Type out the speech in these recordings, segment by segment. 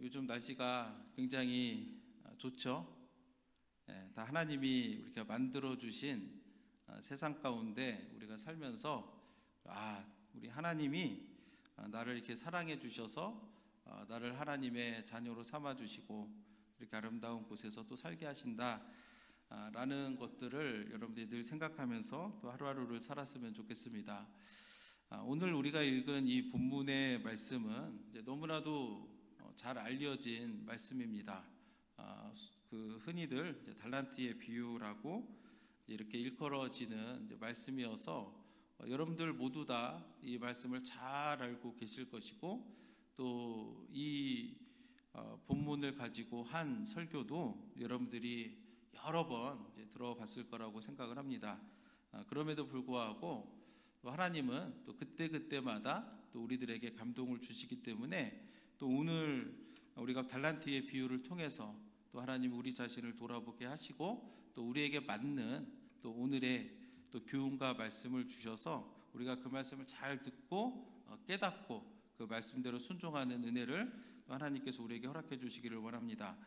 요즘 날씨가 굉장히 좋죠. 다 하나님이 우리가 만들어 주신 세상 가운데 우리가 살면서 우리 하나님이 나를 이렇게 사랑해 주셔서 나를 하나님의 자녀로 삼아 주시고 이렇게 아름다운 곳에서 또 살게 하신다 라는 것들을 여러분들이 늘 생각하면서 또 하루하루를 살았으면 좋겠습니다. 오늘 우리가 읽은 이 본문의 말씀은 이제 너무나도 잘 알려진 말씀입니다. 그 흔히들 이제 달란트의 비유라고 이렇게 일컬어지는 이제 말씀이어서 여러분들 모두 다 이 말씀을 잘 알고 계실 것이고, 또 이 본문을 가지고 한 설교도 여러분들이 여러 번 이제 들어봤을 거라고 생각을 합니다. 그럼에도 불구하고 또 하나님은 또 그때그때마다 또 우리들에게 감동을 주시기 때문에 또 오늘 우리가 달란트의 비유를 통해서 또 하나님 우리 자신을 돌아보게 하시고 또 우리에게 맞는 또 오늘의 또 교훈과 말씀을 주셔서 우리가 그 말씀을 잘 듣고 깨닫고 그 말씀대로 순종하는 은혜를 또 하나님께서 우리에게 허락해 주시기를 원합니다.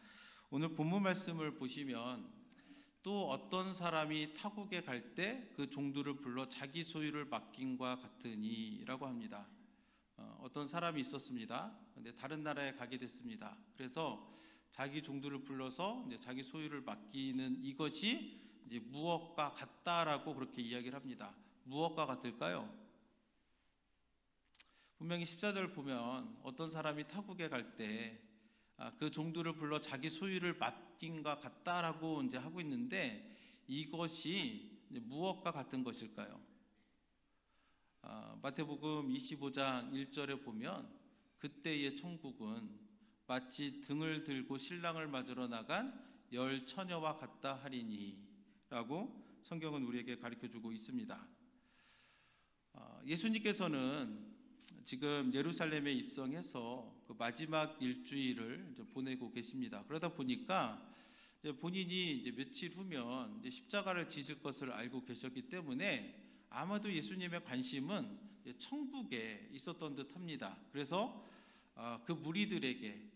오늘 본문 말씀을 보시면 또 어떤 사람이 타국에 갈 때 그 종들을 불러 자기 소유를 맡김과 같으니 라고 합니다. 어떤 사람이 있었습니다. 근데 다른 나라에 가게 됐습니다. 그래서 자기 종들을 불러서 이제 자기 소유를 맡기는 이것이 이제 무엇과 같다라고 그렇게 이야기를 합니다. 무엇과 같을까요? 분명히 14절 보면 어떤 사람이 타국에 갈 때 그 종들을 불러 자기 소유를 맡김과 같다라고 이제 하고 있는데 이것이 무엇과 같은 것일까요? 마태복음 25장 1절에 보면 그때의 천국은 마치 등을 들고 신랑을 맞으러 나간 열 처녀와 같다 하리니 라고 성경은 우리에게 가르쳐주고 있습니다. 예수님께서는 지금 예루살렘에 입성해서 그 마지막 일주일을 이제 보내고 계십니다. 그러다 보니까 이제 본인이 이제 며칠 후면 이제 십자가를 지실 것을 알고 계셨기 때문에 아마도 예수님의 관심은 천국에 있었던 듯합니다. 그래서 그 무리들에게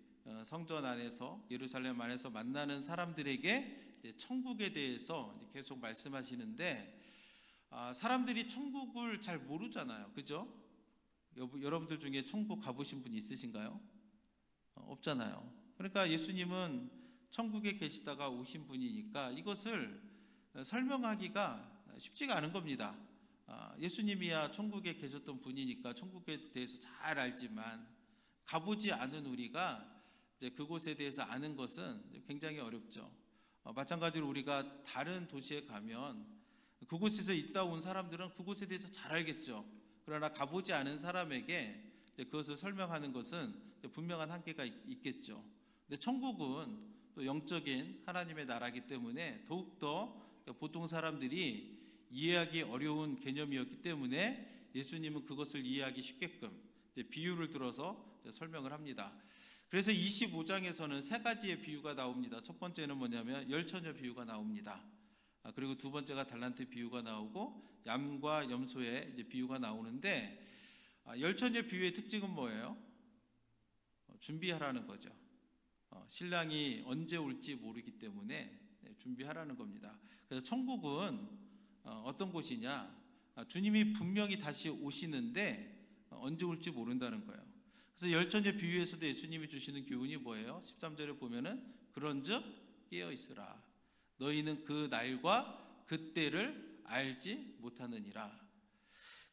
성전 안에서 예루살렘 안에서 만나는 사람들에게 이제 천국에 대해서 이제 계속 말씀하시는데 사람들이 천국을 잘 모르잖아요, 그죠? 여러분들 중에 천국 가보신 분 있으신가요? 없잖아요. 그러니까 예수님은 천국에 계시다가 오신 분이니까 이것을 설명하기가 쉽지가 않은 겁니다. 예수님이야 천국에 계셨던 분이니까 천국에 대해서 잘 알지만 가보지 않은 우리가 이제 그곳에 대해서 아는 것은 굉장히 어렵죠. 마찬가지로 우리가 다른 도시에 가면 그곳에서 있다 온 사람들은 그곳에 대해서 잘 알겠죠. 그러나 가보지 않은 사람에게 그것을 설명하는 것은 분명한 한계가 있겠죠. 근데 천국은 또 영적인 하나님의 나라이기 때문에 더욱더 보통 사람들이 이해하기 어려운 개념이었기 때문에 예수님은 그것을 이해하기 쉽게끔 비유를 들어서 설명을 합니다. 그래서 25장에서는 세 가지의 비유가 나옵니다. 첫 번째는 뭐냐면 열처녀 비유가 나옵니다. 그리고 두 번째가 달란트 비유가 나오고 양과 염소의 이제 비유가 나오는데 열처녀 비유의 특징은 뭐예요? 준비하라는 거죠. 신랑이 언제 올지 모르기 때문에 준비하라는 겁니다. 그래서 천국은 어떤 곳이냐? 주님이 분명히 다시 오시는데 언제 올지 모른다는 거예요. 그래서 열처녀 비유에서도 예수님이 주시는 교훈이 뭐예요? 13절에 보면은 그런즉 깨어 있으라. 너희는 그 날과 그 때를 알지 못하느니라.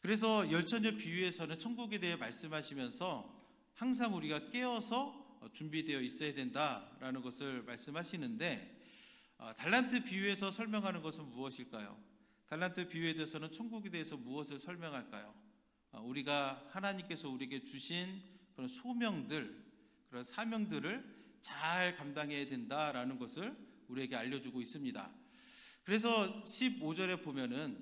그래서 열처녀 비유에서는 천국에 대해 말씀하시면서 항상 우리가 깨어서 준비되어 있어야 된다라는 것을 말씀하시는데 달란트 비유에서 설명하는 것은 무엇일까요? 달란트 비유에 대해서는 천국에 대해서 무엇을 설명할까요? 우리가 하나님께서 우리에게 주신 그런 소명들, 그런 사명들을 잘 감당해야 된다라는 것을 우리에게 알려주고 있습니다. 그래서 15절에 보면은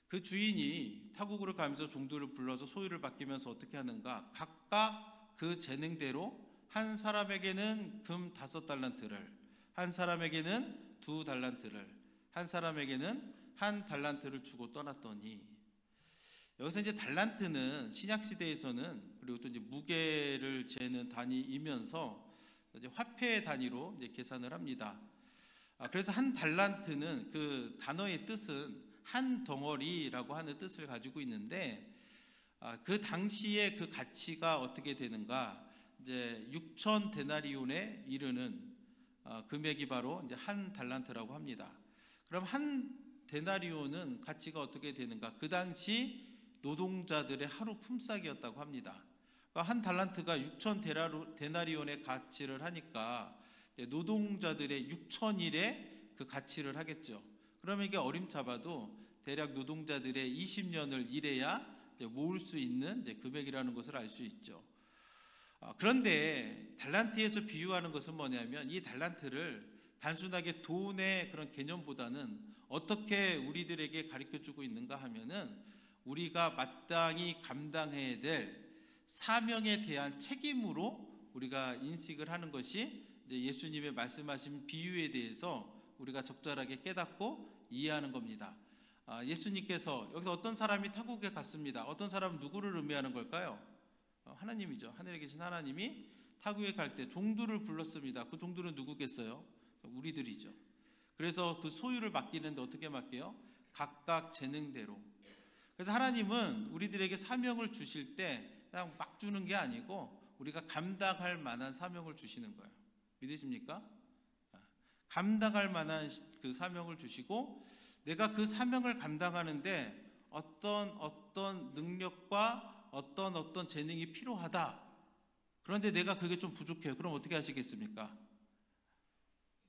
그 주인이 타국으로 가면서 종들을 불러서 소유를 맡기면서 어떻게 하는가? 각각 그 재능대로 한 사람에게는 금 5달란트를, 한 사람에게는 2달란트를, 한 사람에게는 1달란트를 주고 떠났더니, 여기서 이제 달란트는 신약 시대에서는 그리고 또 이제 무게를 재는 단위이면서 이제 화폐 단위로 이제 계산을 합니다. 그래서 한 달란트는 그 단어의 뜻은 한 덩어리라고 하는 뜻을 가지고 있는데, 그 당시에 그 가치가 어떻게 되는가? 이제 6천 데나리온에 이르는 금액이 바로 이제 한 달란트라고 합니다. 그럼 한 데나리온은 가치가 어떻게 되는가? 그 당시 노동자들의 하루 품삯이었다고 합니다. 그러니까 한 달란트가 6천 데나리온의 가치를 하니까 노동자들의 6천일의 그 가치를 하겠죠. 그러면 이게 어림잡아도 대략 노동자들의 20년을 일해야 모을 수 있는 금액이라는 것을 알 수 있죠. 그런데 달란트에서 비유하는 것은 뭐냐면, 이 달란트를 단순하게 돈의 그런 개념보다는 어떻게 우리들에게 가르쳐주고 있는가 하면은, 우리가 마땅히 감당해야 될 사명에 대한 책임으로 우리가 인식을 하는 것이 이제 예수님의 말씀하신 비유에 대해서 우리가 적절하게 깨닫고 이해하는 겁니다. 예수님께서 여기서 어떤 사람이 타국에 갔습니다. 어떤 사람은 누구를 의미하는 걸까요? 하나님이죠. 하늘에 계신 하나님이 타국에 갈 때 종들을 불렀습니다. 그 종들은 누구겠어요? 우리들이죠. 그래서 그 소유를 맡기는데 어떻게 맡겨요? 각각 재능대로. 그래서 하나님은 우리들에게 사명을 주실 때 그냥 막 주는 게 아니고 우리가 감당할 만한 사명을 주시는 거예요. 믿으십니까? 감당할 만한 그 사명을 주시고, 내가 그 사명을 감당하는데 어떤 능력과 어떤 재능이 필요하다. 그런데 내가 그게 좀 부족해요. 그럼 어떻게 하시겠습니까?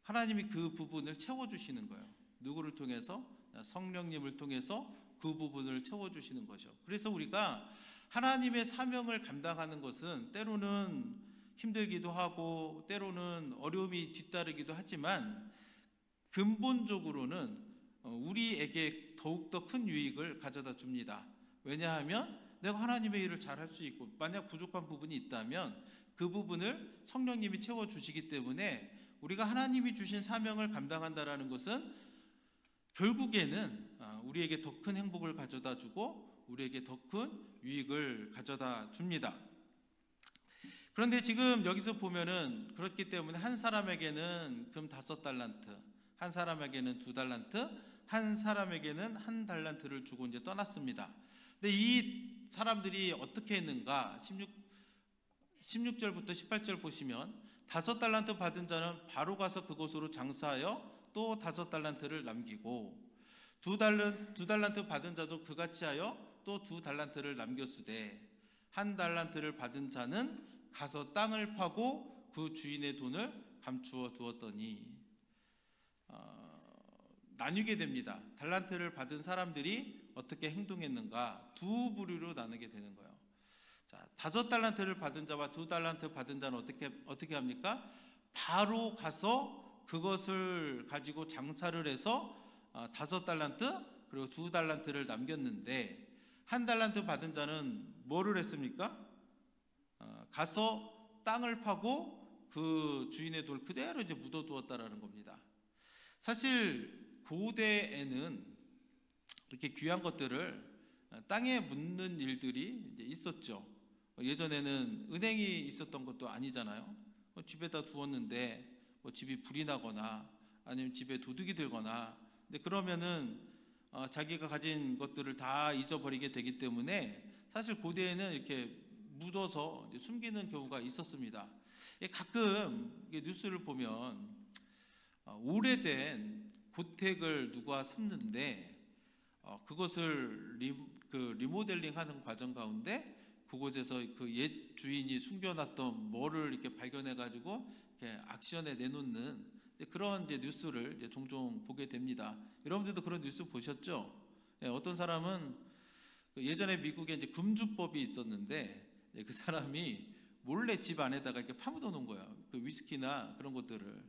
하나님이 그 부분을 채워주시는 거예요. 누구를 통해서? 성령님을 통해서 그 부분을 채워주시는 거죠. 그래서 우리가 하나님의 사명을 감당하는 것은 때로는 힘들기도 하고 때로는 어려움이 뒤따르기도 하지만, 근본적으로는 우리에게 더욱더 큰 유익을 가져다 줍니다. 왜냐하면 내가 하나님의 일을 잘할 수 있고, 만약 부족한 부분이 있다면 그 부분을 성령님이 채워주시기 때문에 우리가 하나님이 주신 사명을 감당한다라는 것은 결국에는 우리에게 더 큰 행복을 가져다 주고 우리에게 더 큰 유익을 가져다 줍니다. 그런데 지금 여기서 보면은, 그렇기 때문에 한 사람에게는 금 5달란트, 한 사람에게는 2달란트, 한 사람에게는 1달란트를 주고 이제 떠났습니다. 근데 이 사람들이 어떻게 했는가? 16절부터 18절 보시면, 5달란트 받은 자는 바로 가서 그곳으로 장사하여 또 5달란트를 남기고, 2달란트 받은 자도 그같이 하여 또 2달란트를 남겼으되, 1달란트를 받은 자는 가서 땅을 파고 그 주인의 돈을 감추어 두었더니, 나뉘게 됩니다. 달란트를 받은 사람들이 어떻게 행동했는가? 두 부류로 나누게 되는 거예요. 자, 5달란트를 받은 자와 2달란트 받은 자는 어떻게 합니까? 바로 가서 그것을 가지고 장사를 해서 5달란트 그리고 2달란트를 남겼는데, 1달란트 받은 자는 뭐를 했습니까? 가서 땅을 파고 그 주인의 돌 그대로 이제 묻어두었다라는 겁니다. 사실 고대에는 이렇게 귀한 것들을 땅에 묻는 일들이 이제 있었죠. 예전에는 은행이 있었던 것도 아니잖아요. 집에다 두었는데 집이 불이 나거나 아니면 집에 도둑이 들거나, 근데 그러면은 자기가 가진 것들을 다 잊어버리게 되기 때문에 사실 고대에는 이렇게 묻어서 숨기는 경우가 있었습니다. 가끔 뉴스를 보면 오래된 고택을 누가 샀는데 그것을 리모델링하는 과정 가운데 그곳에서 그 옛 주인이 숨겨놨던 뭐를 이렇게 발견해가지고 이렇게 액션에 내놓는 그런 이제 뉴스를 이제 종종 보게 됩니다. 여러분들도 그런 뉴스 보셨죠? 어떤 사람은 예전에 미국에 이제 금주법이 있었는데 그 사람이 몰래 집 안에다가 이렇게 파묻어 놓은 거예요. 그 위스키나 그런 것들을.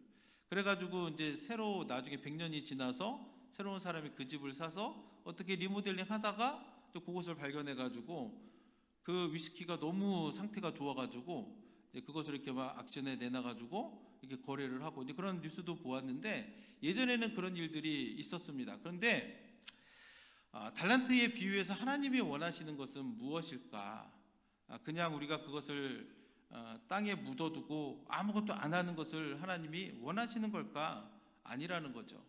그래가지고 이제 새로 나중에 100년이 지나서 새로운 사람이 그 집을 사서 어떻게 리모델링 하다가 또 그것을 발견해가지고 그 위스키가 너무 상태가 좋아가지고 그것을 이렇게 막 액션에 내놔가지고 이렇게 거래를 하고 이제 그런 뉴스도 보았는데, 예전에는 그런 일들이 있었습니다. 그런데 달란트의 비유에서 하나님이 원하시는 것은 무엇일까? 그냥 우리가 그것을 땅에 묻어두고 아무것도 안 하는 것을 하나님이 원하시는 걸까? 아니라는 거죠.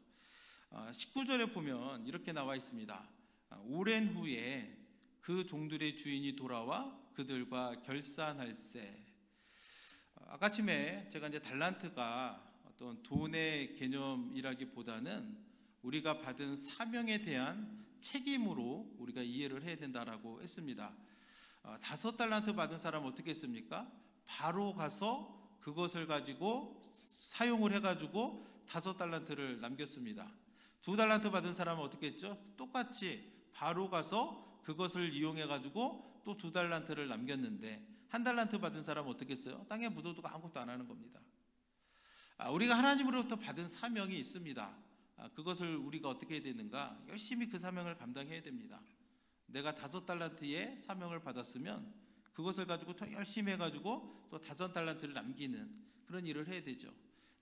19절에 보면 이렇게 나와 있습니다. 오랜 후에 그 종들의 주인이 돌아와 그들과 결산할세. 아까 아침에 제가 이제 달란트가 어떤 돈의 개념이라기보다는 우리가 받은 사명에 대한 책임으로 우리가 이해를 해야 된다라고 했습니다. 5달란트 받은 사람은 어떻게 했습니까? 바로 가서 그것을 가지고 사용을 해가지고 5달란트를 남겼습니다. 2달란트 받은 사람은 어떻게 했죠? 똑같이 바로 가서 그것을 이용해가지고 또 2달란트를 남겼는데, 1달란트 받은 사람은 어떻게 했어요? 땅에 묻어두고 아무것도 안 하는 겁니다. 우리가 하나님으로부터 받은 사명이 있습니다. 그것을 우리가 어떻게 해야 되는가? 열심히 그 사명을 감당해야 됩니다. 내가 5달란트의 사명을 받았으면 그것을 가지고 더 열심히 해가지고 또 5달란트를 남기는 그런 일을 해야 되죠.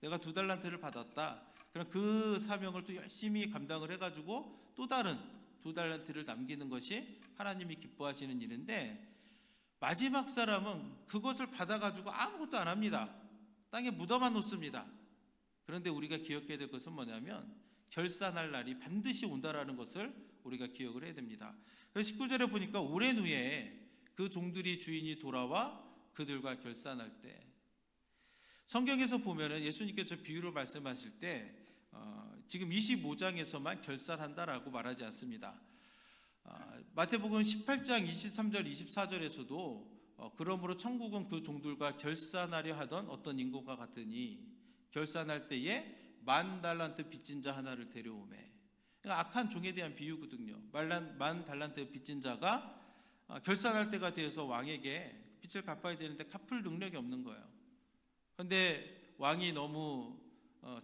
내가 2달란트를 받았다. 그럼 그 사명을 또 열심히 감당을 해가지고 또 다른 2달란트를 남기는 것이 하나님이 기뻐하시는 일인데, 마지막 사람은 그것을 받아가지고 아무것도 안 합니다. 땅에 묻어만 놓습니다. 그런데 우리가 기억해야 될 것은 뭐냐면 결산할 날이 반드시 온다라는 것을 우리가 기억을 해야 됩니다. 그래서 19절에 보니까 오랜 후에 그 종들이 주인이 돌아와 그들과 결산할 때, 성경에서 보면은 예수님께서 비유를 말씀하실 때 지금 25장에서만 결산한다라고 말하지 않습니다. 마태복음 18장 23절 24절에서도 그러므로 천국은 그 종들과 결산하려 하던 어떤 인구가 같으니 결산할 때에 10,000달란트 빚진 자 하나를 데려오매. 그러니까 악한 종에 대한 비유거든요. 10,000달란트 빚진 자가 결산할 때가 되어서 왕에게 빚을 갚아야 되는데 갚을 능력이 없는 거예요. 그런데 왕이 너무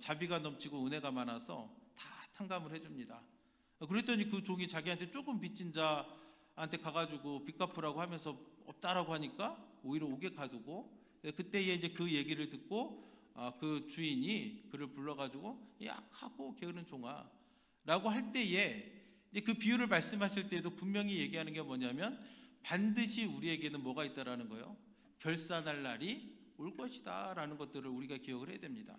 자비가 넘치고 은혜가 많아서 다 탕감을 해줍니다. 그랬더니 그 종이 자기한테 조금 빚진 자한테 가가지고 빚 갚으라고 하면서 없다라고 하니까 오히려 오게 가두고, 그때에 이제 그 얘기를 듣고 그 주인이 그를 불러가지고 약하고 게으른 종아 라고 할 때에 이제 그 비유를 말씀하실 때도 분명히 얘기하는 게 뭐냐면 반드시 우리에게는 뭐가 있다라는 거예요. 결산할 날이 올 것이다 라는 것들을 우리가 기억을 해야 됩니다.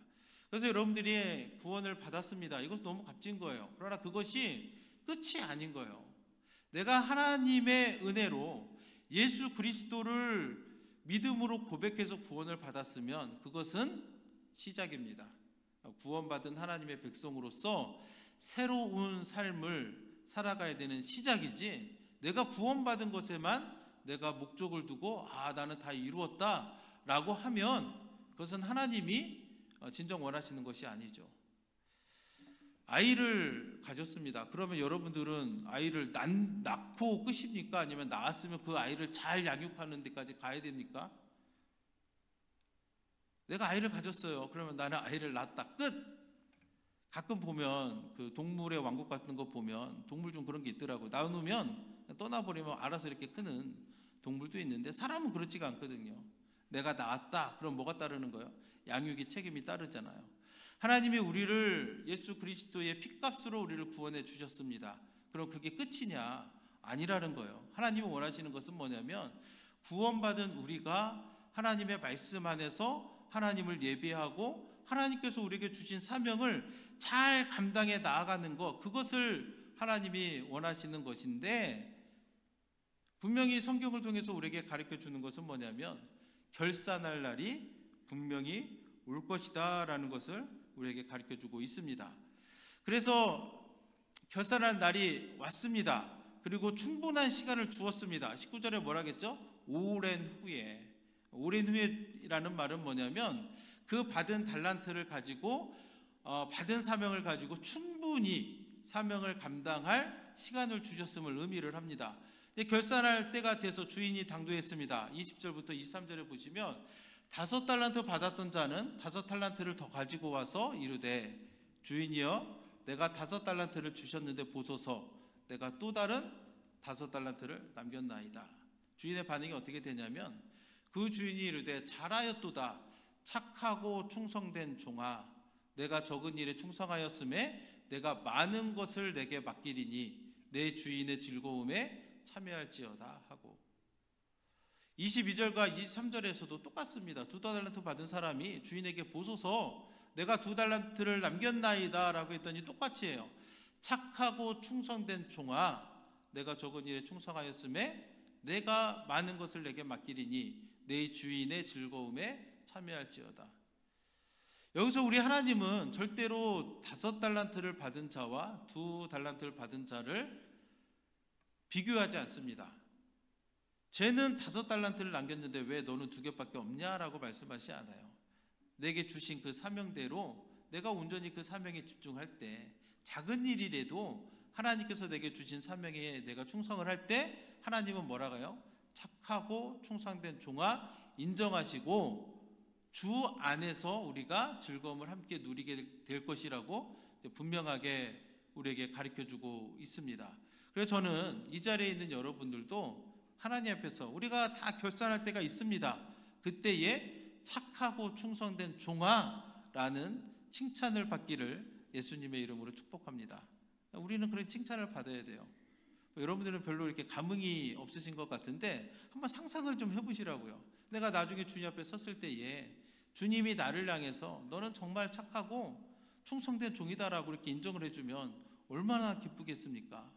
그래서 여러분들이 구원을 받았습니다. 이것은 너무 값진 거예요. 그러나 그것이 끝이 아닌 거예요. 내가 하나님의 은혜로 예수 그리스도를 믿음으로 고백해서 구원을 받았으면 그것은 시작입니다. 구원받은 하나님의 백성으로서 새로운 삶을 살아가야 되는 시작이지, 내가 구원받은 것에만 내가 목적을 두고 나는 다 이루었다 라고 하면 그것은 하나님이 진정 원하시는 것이 아니죠. 아이를 가졌습니다. 그러면 여러분들은 아이를 낳고 끝입니까? 아니면 낳았으면 그 아이를 잘 양육하는 데까지 가야 됩니까? 내가 아이를 가졌어요. 그러면 나는 아이를 낳았다. 끝. 가끔 보면 그 동물의 왕국 같은 거 보면 동물 중 그런 게 있더라고요. 낳으면 떠나버리면 알아서 이렇게 크는 동물도 있는데 사람은 그렇지가 않거든요. 내가 낳았다. 그럼 뭐가 따르는 거예요? 양육의 책임이 따르잖아요. 하나님이 우리를 예수 그리스도의 피값으로 우리를 구원해 주셨습니다. 그럼 그게 끝이냐? 아니라는 거예요. 하나님이 원하시는 것은 뭐냐면 구원받은 우리가 하나님의 말씀 안에서 하나님을 예배하고 하나님께서 우리에게 주신 사명을 잘 감당해 나아가는 것, 그것을 하나님이 원하시는 것인데, 분명히 성경을 통해서 우리에게 가르쳐 주는 것은 뭐냐면 결산할 날이 분명히 올 것이다 라는 것을 우리에게 가르쳐 주고 있습니다. 그래서 결산할 날이 왔습니다. 그리고 충분한 시간을 주었습니다. 19절에 뭐라겠죠? 오랜 후에. 오랜 후에라는 말은 뭐냐면 그 받은 달란트를 가지고 받은 사명을 가지고 충분히 사명을 감당할 시간을 주셨음을 의미를 합니다. 결산할 때가 돼서 주인이 당도했습니다. 20절부터 23절에 보시면 5달란트 받았던 자는 5달란트를 더 가지고 와서 이르되 주인이여 내가 5달란트를 주셨는데 보소서 내가 또 다른 5달란트를 남겼나이다. 주인의 반응이 어떻게 되냐면 그 주인이 이르되 잘하였도다 착하고 충성된 종아 내가 적은 일에 충성하였음에 내가 많은 것을 내게 맡기리니 내 주인의 즐거움에 참여할지어다 하고, 22절과 23절에서도 똑같습니다. 2달란트 받은 사람이 주인에게 보소서 내가 2달란트를 남겼나이다 라고 했더니 똑같이 해요. 착하고 충성된 종아, 내가 적은 일에 충성하였음에 내가 많은 것을 내게 맡기리니 내 주인의 즐거움에 참여할지어다. 여기서 우리 하나님은 절대로 5달란트를 받은 자와 2달란트를 받은 자를 비교하지 않습니다. 쟤는 5달란트를 남겼는데 왜 너는 2개밖에 없냐라고 말씀하시지 않아요. 내게 주신 그 사명대로 내가 온전히 그 사명에 집중할 때, 작은 일이라도 하나님께서 내게 주신 사명에 내가 충성을 할 때 하나님은 뭐라고 해요? 착하고 충성된 종아 인정하시고 주 안에서 우리가 즐거움을 함께 누리게 될 것이라고 분명하게 우리에게 가르쳐주고 있습니다. 그래서 저는 이 자리에 있는 여러분들도 하나님 앞에서 우리가 다 결산할 때가 있습니다. 그때에 착하고 충성된 종아라는 칭찬을 받기를 예수님의 이름으로 축복합니다. 우리는 그런 칭찬을 받아야 돼요. 여러분들은 별로 이렇게 감흥이 없으신 것 같은데 한번 상상을 좀 해보시라고요. 내가 나중에 주님 앞에 섰을 때에 주님이 나를 향해서 너는 정말 착하고 충성된 종이다라고 이렇게 인정을 해주면 얼마나 기쁘겠습니까?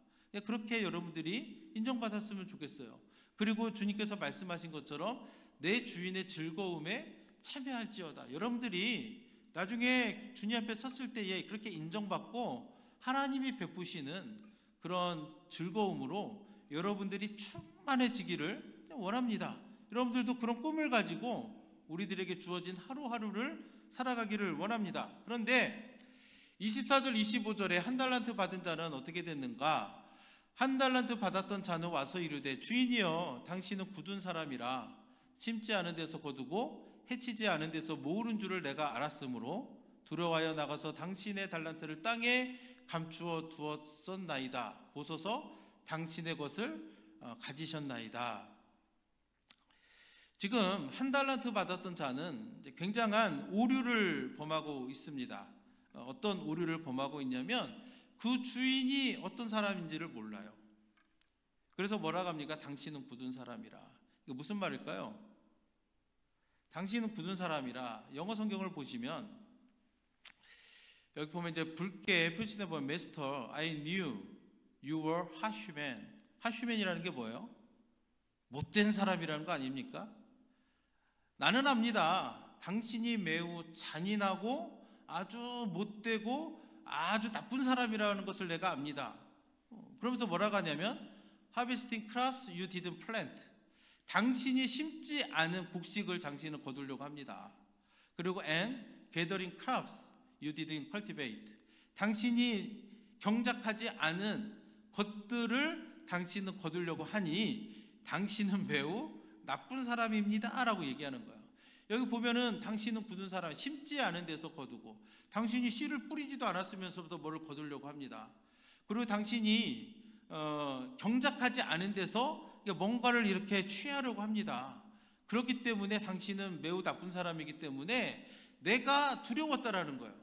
그렇게 여러분들이 인정받았으면 좋겠어요. 그리고 주님께서 말씀하신 것처럼 내 주인의 즐거움에 참여할지어다. 여러분들이 나중에 주님 앞에 섰을 때에 그렇게 인정받고 하나님이 베푸시는 그런 즐거움으로 여러분들이 충만해지기를 원합니다. 여러분들도 그런 꿈을 가지고 우리들에게 주어진 하루하루를 살아가기를 원합니다. 그런데 24절 25절에 1달란트 받은 자는 어떻게 됐는가? 1달란트 받았던 자는 와서 이르되 주인이여 당신은 굳은 사람이라 심지 않은 데서 거두고 해치지 않은 데서 모으는 줄을 내가 알았으므로 두려워하여 나가서 당신의 달란트를 땅에 감추어 두었었나이다. 보소서 당신의 것을 가지셨나이다. 지금 1달란트 받았던 자는 굉장한 오류를 범하고 있습니다. 어떤 오류를 범하고 있냐면 그 주인이 어떤 사람인지를 몰라요. 그래서 뭐라고 합니까? 당신은 굳은 사람이라. 이거 무슨 말일까요? 당신은 굳은 사람이라. 영어 성경을 보시면 여기 보면 이제 붉게 표시돼 보면 Master, I knew you were harsh man. harsh man이라는 게 뭐예요? 못된 사람이라는 거 아닙니까? 나는 압니다. 당신이 매우 잔인하고 아주 못되고 아주 나쁜 사람이라는 것을 내가 압니다. 그러면서 뭐라고 하냐면 Harvesting crops you didn't plant. 당신이 심지 않은 곡식을 당신은 거두려고 합니다. 그리고 and gathering crops you didn't cultivate. 당신이 경작하지 않은 것들을 당신은 거두려고 하니 당신은 매우 나쁜 사람입니다 라고 얘기하는 거예요. 여기 보면은 당신은 굳은 사람, 심지 않은 데서 거두고 당신이 씨를 뿌리지도 않았으면서부터 뭐를 거두려고 합니다. 그리고 당신이 경작하지 않은 데서 뭔가를 이렇게 취하려고 합니다. 그렇기 때문에 당신은 매우 나쁜 사람이기 때문에 내가 두려웠다라는 거예요.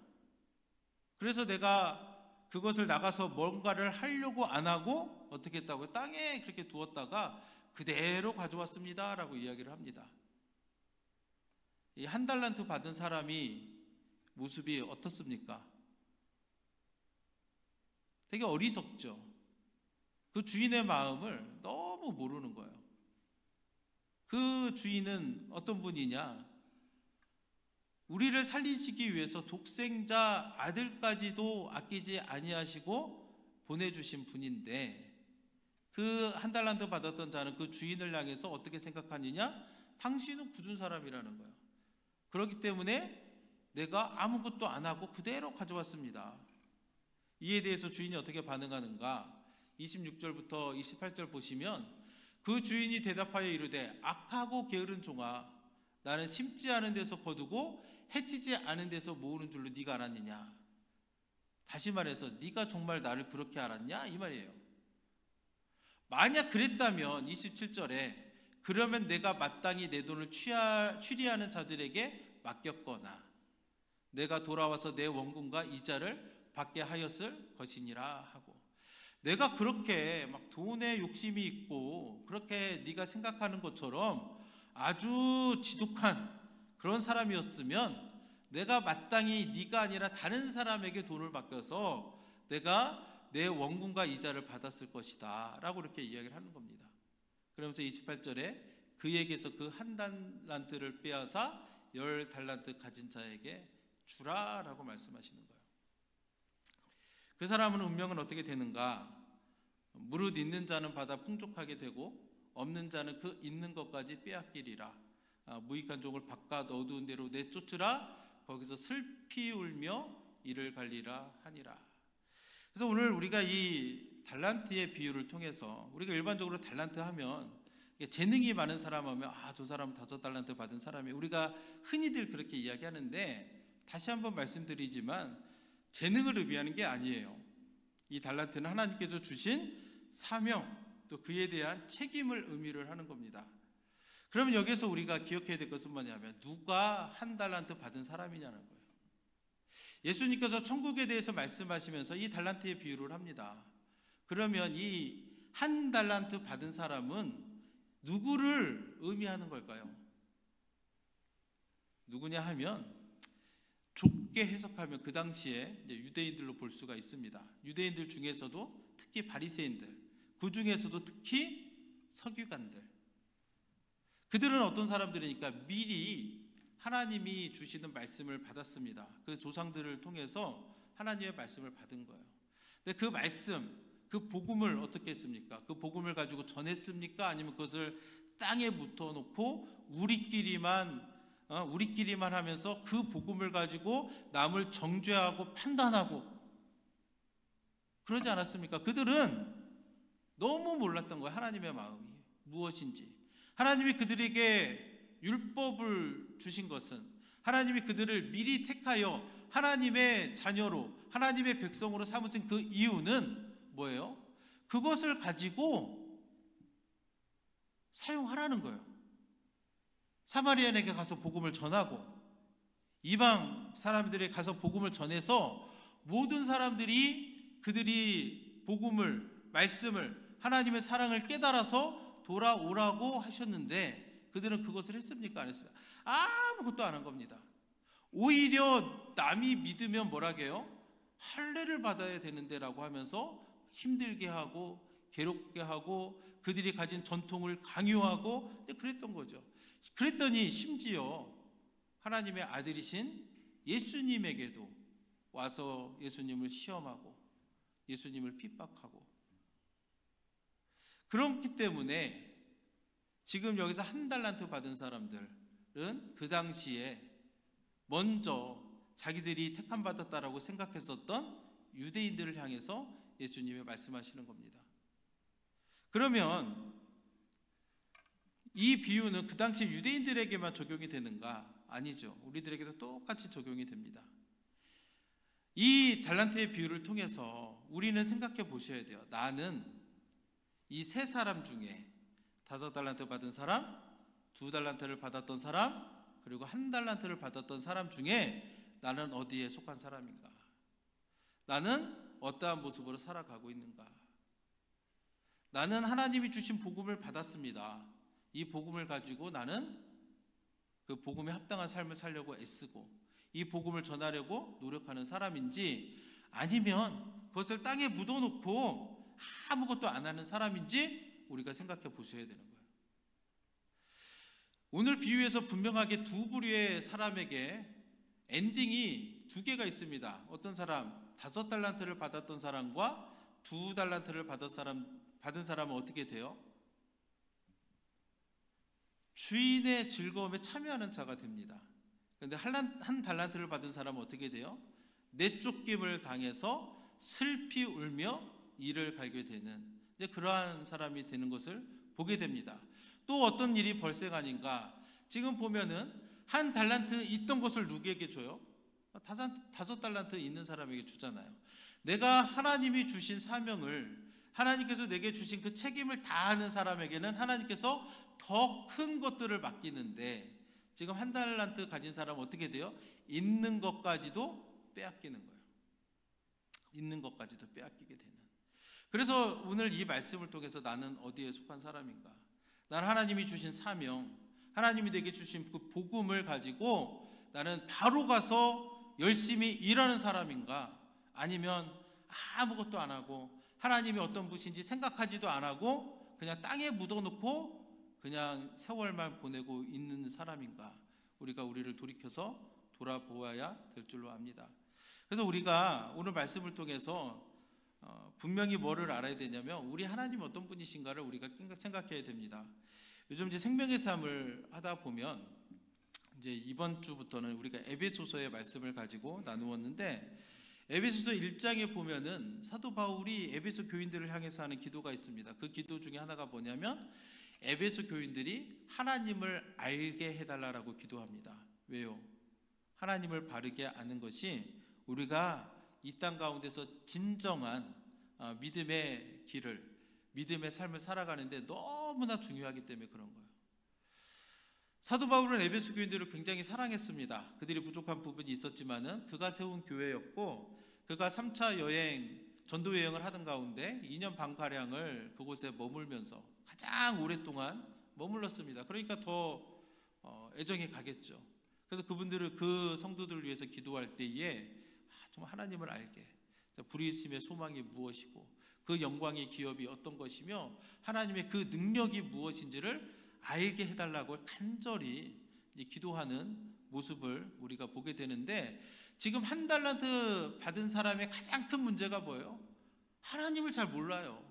그래서 내가 그것을 나가서 뭔가를 하려고 안 하고 어떻게 했다고요? 땅에 그렇게 두었다가 그대로 가져왔습니다 라고 이야기를 합니다. 이 1달란트 받은 사람이 모습이 어떻습니까? 되게 어리석죠. 그 주인의 마음을 너무 모르는 거예요. 그 주인은 어떤 분이냐? 우리를 살리시기 위해서 독생자 아들까지도 아끼지 아니하시고 보내주신 분인데 그 1달란트 받았던 자는 그 주인을 향해서 어떻게 생각하느냐? 당신은 굳은 사람이라는 거예요. 그렇기 때문에 내가 아무것도 안 하고 그대로 가져왔습니다. 이에 대해서 주인이 어떻게 반응하는가? 26절부터 28절 보시면 그 주인이 대답하여 이르되 악하고 게으른 종아, 나는 심지 않은 데서 거두고 해치지 않은 데서 모으는 줄로 네가 알았느냐? 다시 말해서 네가 정말 나를 그렇게 알았냐? 이 말이에요. 만약 그랬다면 27절에 그러면 내가 마땅히 내 돈을 취리하는 자들에게 맡겼거나 내가 돌아와서 내 원금과 이자를 받게 하였을 것이니라 하고, 내가 그렇게 막 돈에 욕심이 있고 그렇게 네가 생각하는 것처럼 아주 지독한 그런 사람이었으면 내가 마땅히 네가 아니라 다른 사람에게 돈을 맡겨서 내가 내 원금과 이자를 받았을 것이다 라고 이렇게 이야기를 하는 겁니다. 그러면서 28절에 그에게서 그 한 달란트를 빼앗아 10달란트 가진 자에게 주라 라고 말씀하시는 거예요. 그 사람은 운명은 어떻게 되는가? 무릇 있는 자는 받아 풍족하게 되고 없는 자는 그 있는 것까지 빼앗기리라. 무익한 종을 바깥 어두운 데로 내쫓으라. 거기서 슬피 울며 이를 갈리라 하니라. 그래서 오늘 우리가 이 달란트의 비유를 통해서 우리가 일반적으로 달란트 하면 재능이 많은 사람 하면 저 사람은 5달란트 받은 사람이 우리가 흔히들 그렇게 이야기하는데 다시 한번 말씀드리지만 재능을 의미하는 게 아니에요. 이 달란트는 하나님께서 주신 사명 또 그에 대한 책임을 의미를 하는 겁니다. 그러면 여기서 우리가 기억해야 될 것은 뭐냐면 누가 1달란트 받은 사람이냐는 거예요. 예수님께서 천국에 대해서 말씀하시면서 이 달란트의 비유를 합니다. 그러면 이 1달란트 받은 사람은 누구를 의미하는 걸까요? 누구냐 하면 좁게 해석하면 그 당시에 유대인들로 볼 수가 있습니다. 유대인들 중에서도 특히 바리새인들, 그 중에서도 특히 서기관들. 그들은 어떤 사람들이니까 미리 하나님이 주시는 말씀을 받았습니다. 그 조상들을 통해서 하나님의 말씀을 받은 거예요. 근데 그 말씀, 그 복음을 어떻게 했습니까? 그 복음을 가지고 전했습니까? 아니면 그것을 땅에 묻어놓고 우리끼리만 하면서 그 복음을 가지고 남을 정죄하고 판단하고 그러지 않았습니까? 그들은 너무 몰랐던 거예요. 하나님의 마음이 무엇인지. 하나님이 그들에게 율법을 주신 것은 하나님이 그들을 미리 택하여 하나님의 자녀로 하나님의 백성으로 삼으신 그 이유는 뭐예요? 그것을 가지고 사용하라는 거예요. 사마리아인에게 가서 복음을 전하고 이방 사람들에게 가서 복음을 전해서 모든 사람들이 그들이 복음을 말씀을 하나님의 사랑을 깨달아서 돌아오라고 하셨는데 그들은 그것을 했습니까? 안 했습니까? 아무것도 안 한 겁니다. 오히려 남이 믿으면 뭐라게요? 할례를 받아야 되는데 라고 하면서 힘들게 하고 괴롭게 하고 그들이 가진 전통을 강요하고 그랬던 거죠. 그랬더니 심지어 하나님의 아들이신 예수님에게도 와서 예수님을 시험하고 예수님을 핍박하고 그렇기 때문에 지금 여기서 1달란트 받은 사람들은 그 당시에 먼저 자기들이 택함 받았다라고 생각했었던 유대인들을 향해서 예수님이 말씀하시는 겁니다. 그러면 이 비유는 그 당시 유대인들에게만 적용이 되는가? 아니죠. 우리들에게도 똑같이 적용이 됩니다. 이 달란트의 비유를 통해서 우리는 생각해 보셔야 돼요. 나는 이 세 사람 중에 5달란트 받은 사람, 2달란트를 받았던 사람, 그리고 1달란트를 받았던 사람 중에 나는 어디에 속한 사람인가? 나는 어떠한 모습으로 살아가고 있는가? 나는 하나님이 주신 복음을 받았습니다. 이 복음을 가지고 나는 그 복음에 합당한 삶을 살려고 애쓰고 이 복음을 전하려고 노력하는 사람인지 아니면 그것을 땅에 묻어놓고 아무것도 안 하는 사람인지 우리가 생각해 보셔야 되는 거예요. 오늘 비유에서 분명하게 두 부류의 사람에게 엔딩이 두 개가 있습니다. 어떤 사람, 5달란트를 받았던 사람과 2달란트를 받은 사람은 어떻게 돼요? 주인의 즐거움에 참여하는 자가 됩니다. 그런데 1달란트를 받은 사람은 어떻게 돼요? 내쫓김을 당해서 슬피 울며 이를 갈게 되는 그러한 사람이 되는 것을 보게 됩니다. 또 어떤 일이 발생하는가? 지금 보면은 1달란트 있던 것을 누구에게 줘요? 5달란트 있는 사람에게 주잖아요. 내가 하나님이 주신 사명을 하나님께서 내게 주신 그 책임을 다하는 사람에게는 하나님께서 더 큰 것들을 맡기는데 지금 1달란트 가진 사람은 어떻게 돼요? 있는 것까지도 빼앗기는 거예요. 있는 것까지도 빼앗기게 되는. 그래서 오늘 이 말씀을 통해서 나는 어디에 속한 사람인가? 나는 하나님이 주신 사명, 하나님이 내게 주신 그 복음을 가지고 나는 바로 가서 열심히 일하는 사람인가, 아니면 아무것도 안 하고 하나님이 어떤 분이신지 생각하지도 안 하고 그냥 땅에 묻어놓고 그냥 세월만 보내고 있는 사람인가, 우리가 우리를 돌이켜서 돌아보아야 될 줄로 압니다. 그래서 우리가 오늘 말씀을 통해서 분명히 뭐를 알아야 되냐면, 우리 하나님이 어떤 분이신가를 우리가 생각해야 됩니다. 요즘 이제 생명의 삶을 하다 보면 이제 이번 주부터는 우리가 에베소서의 말씀을 가지고 나누었는데, 에베소서 1장에 보면은 사도 바울이 에베소 교인들을 향해서 하는 기도가 있습니다. 그 기도 중에 하나가 뭐냐면, 에베소 교인들이 하나님을 알게 해달라고 기도합니다. 왜요? 하나님을 바르게 아는 것이 우리가 이 땅 가운데서 진정한 믿음의 길을, 믿음의 삶을 살아가는데 너무나 중요하기 때문에 그런 거예요. 사도 바울은 에베소 교인들을 굉장히 사랑했습니다. 그들이 부족한 부분이 있었지만은 그가 세운 교회였고, 그가 3차 여행, 전도 여행을 하던 가운데 2년 반가량을 그곳에 머물면서 가장 오랫동안 머물렀습니다. 그러니까 더 애정이 가겠죠. 그래서 그분들을, 그 성도들을 위해서 기도할 때에 좀 하나님을 알게, 부르심의 소망이 무엇이고 그 영광의 기업이 어떤 것이며 하나님의 그 능력이 무엇인지를 알게 해달라고 간절히 기도하는 모습을 우리가 보게 되는데, 지금 1달란트 받은 사람의 가장 큰 문제가 뭐예요? 하나님을 잘 몰라요.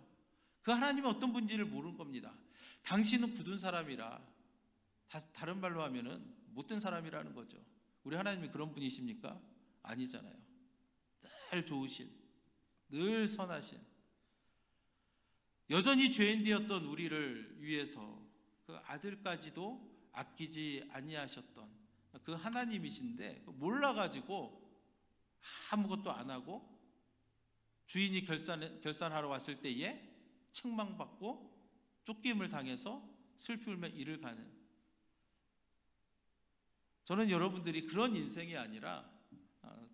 그 하나님이 어떤 분인지를 모르는 겁니다. 당신은 굳은 사람이라, 다른 말로 하면은 못된 사람이라는 거죠. 우리 하나님이 그런 분이십니까? 아니잖아요. 늘 좋으신, 늘 선하신, 여전히 죄인 되었던 우리를 위해서 그 아들까지도 아끼지 아니하셨던 그 하나님이신데, 몰라가지고 아무것도 안 하고 주인이 결산하러 왔을 때에 책망받고 쫓김을 당해서 슬피 울며 이를 가는, 저는 여러분들이 그런 인생이 아니라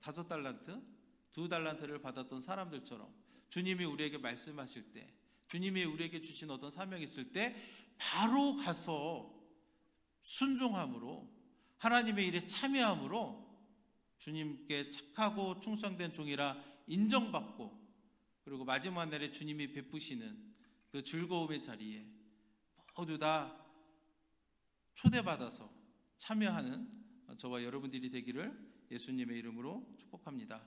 5달란트, 2달란트를 받았던 사람들처럼 주님이 우리에게 말씀하실 때, 주님이 우리에게 주신 어떤 사명이 있을 때 바로 가서 순종함으로, 하나님의 일에 참여함으로 주님께 착하고 충성된 종이라 인정받고, 그리고 마지막 날에 주님이 베푸시는 그 즐거움의 자리에 모두 다 초대받아서 참여하는 저와 여러분들이 되기를 예수님의 이름으로 축복합니다.